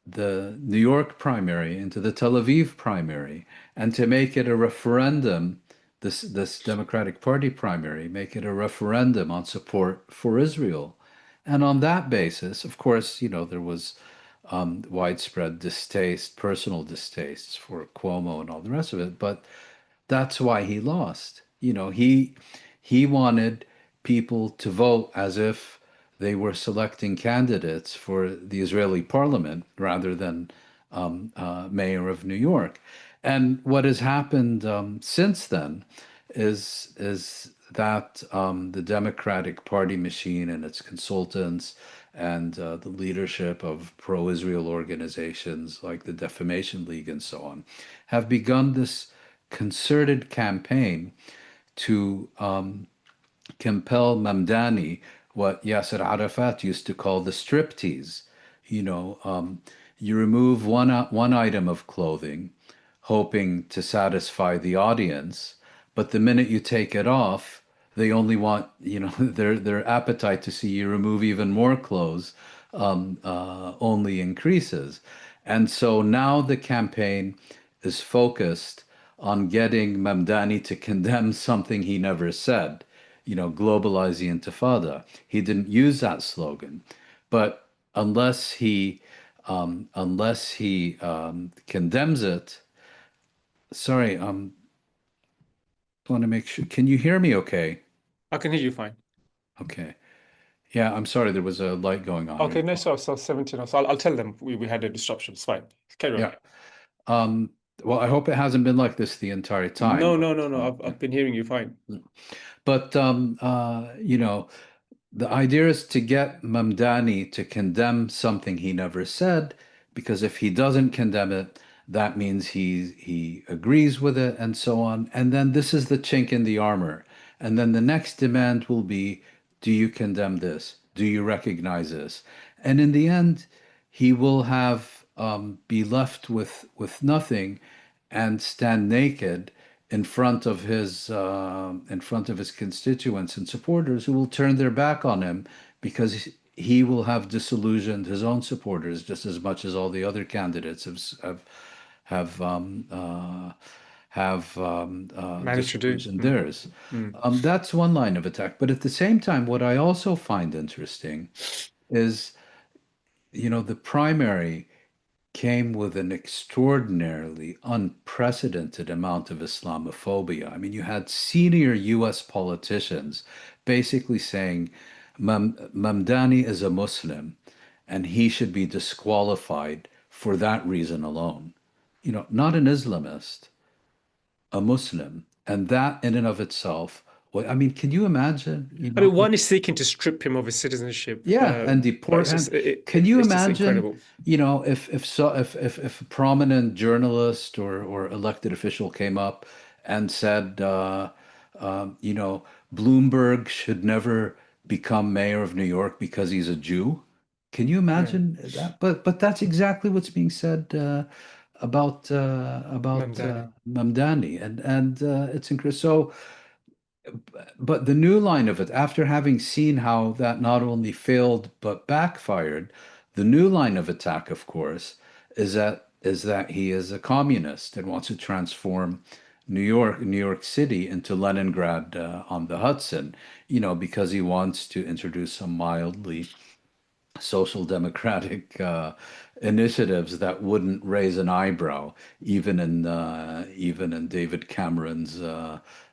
the New York primary into the Tel Aviv primary and to make it a referendum, this Democratic Party primary, make it a referendum on support for Israel. And on that basis, of course, there was widespread distaste, personal distastes for Cuomo and all the rest of it. But that's why he lost. He wanted people to vote as if they were selecting candidates for the Israeli parliament rather than mayor of New York. And what has happened since then is that the Democratic Party machine and its consultants and the leadership of pro-Israel organizations like the Defamation League and so on have begun this concerted campaign to compel Mamdani, what Yasser Arafat used to call the striptease. You remove one item of clothing, hoping to satisfy the audience, but the minute you take it off, they only want their appetite to see you remove even more clothes only increases. And so now the campaign is focused on getting Mamdani to condemn something he never said, globalize the intifada. He didn't use that slogan, but unless he condemns it, sorry, want to make sure. Can you hear me? Okay. I can hear you fine. Okay. Yeah, I'm sorry. There was a light going on here. Okay, no, so 17. So I'll tell them we had a disruption. It's fine. Carry on. Yeah. Um, well, I hope it hasn't been like this the entire time, No, but no, no, no. I've been hearing you fine. but the idea is to get Mamdani to condemn something he never said, because if he doesn't condemn it, that means he agrees with it and so on. And then this is the chink in the armor. And then the next demand will be, do you condemn this? Do you recognize this? And in the end, he will have be left with nothing and stand naked in front of his constituents and supporters who will turn their back on him because he will have disillusioned his own supporters just as much as all the other candidates have Managed to do. disillusioned theirs. Mm. That's one line of attack. But at the same time, what I also find interesting is, the primary came with an extraordinarily unprecedented amount of Islamophobia. I mean, you had senior US politicians basically saying Mamdani is a Muslim and he should be disqualified for that reason alone. You know, not an Islamist, a Muslim. And that in and of itself, well, I mean, can you imagine, you I know, mean, one is seeking to strip him of his citizenship, yeah, and but deport. it's just And can you it's just imagine, incredible. you know, if a prominent journalist or elected official came up and said, you know, Bloomberg should never become mayor of New York because he's a Jew? Can you Yeah, imagine that? But that's exactly what's being said about Mamdani. Mamdani, and it's incredible. So. But the new line of it, after having seen how that not only failed but backfired, the new line of attack, of course, is that he is a communist and wants to transform New York City into Leningrad on the Hudson, you know, because he wants to introduce some mildly social democratic initiatives that wouldn't raise an eyebrow, even in David Cameron's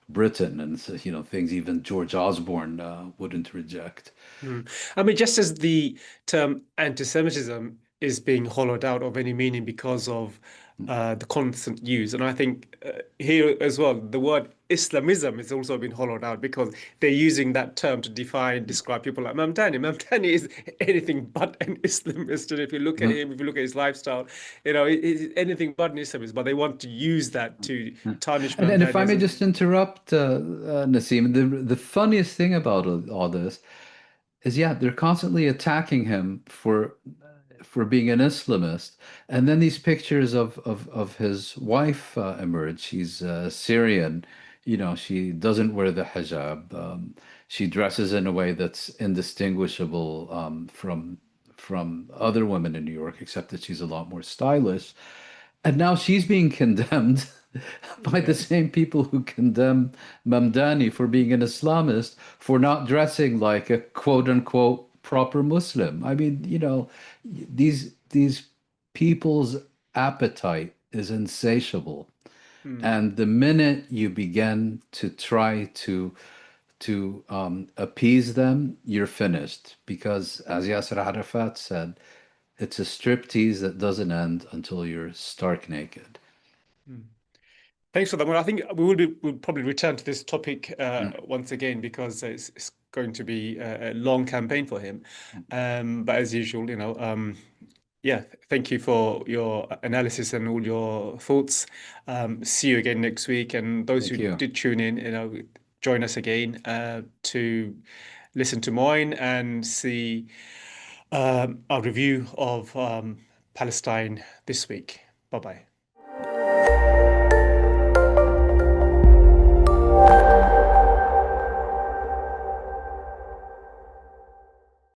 Britain, and so, you know, things even George Osborne wouldn't reject. Mm. I mean, just as the term anti-Semitism is being hollowed out of any meaning because of the constant use, and I think here as well, the word Islamism is also been hollowed out because they're using that term to define, describe people like Mamdani. Mamdani is anything but an Islamist, and if you look at him, if you look at his lifestyle, you know, he's anything but an Islamist. But they want to use that to tarnish And if Mamdani I as may a just interrupt, Nassim, the funniest thing about all this is, yeah, they're constantly attacking him for being an Islamist, and then these pictures of his wife emerge. She's Syrian, you know. She doesn't wear the hijab. She dresses in a way that's indistinguishable from other women in New York, except that she's a lot more stylish. And now she's being condemned by the yeah. same people who condemn Mamdani for being an Islamist for not dressing like a quote unquote proper Muslim. I mean, you know, these people's appetite is insatiable. Mm. And the minute you begin to try to appease them, you're finished. Because as Yasser Arafat said, it's a striptease that doesn't end until you're stark naked. Mm. Thanks for that. Well, I think we'll probably return to this topic once again because it's going to be a long campaign for him. But as usual, you know, yeah, thank you for your analysis and all your thoughts. See you again next week, and those who Thank you. did tune in, you know, join us again to listen to mine and see our review of Palestine this week. Bye bye.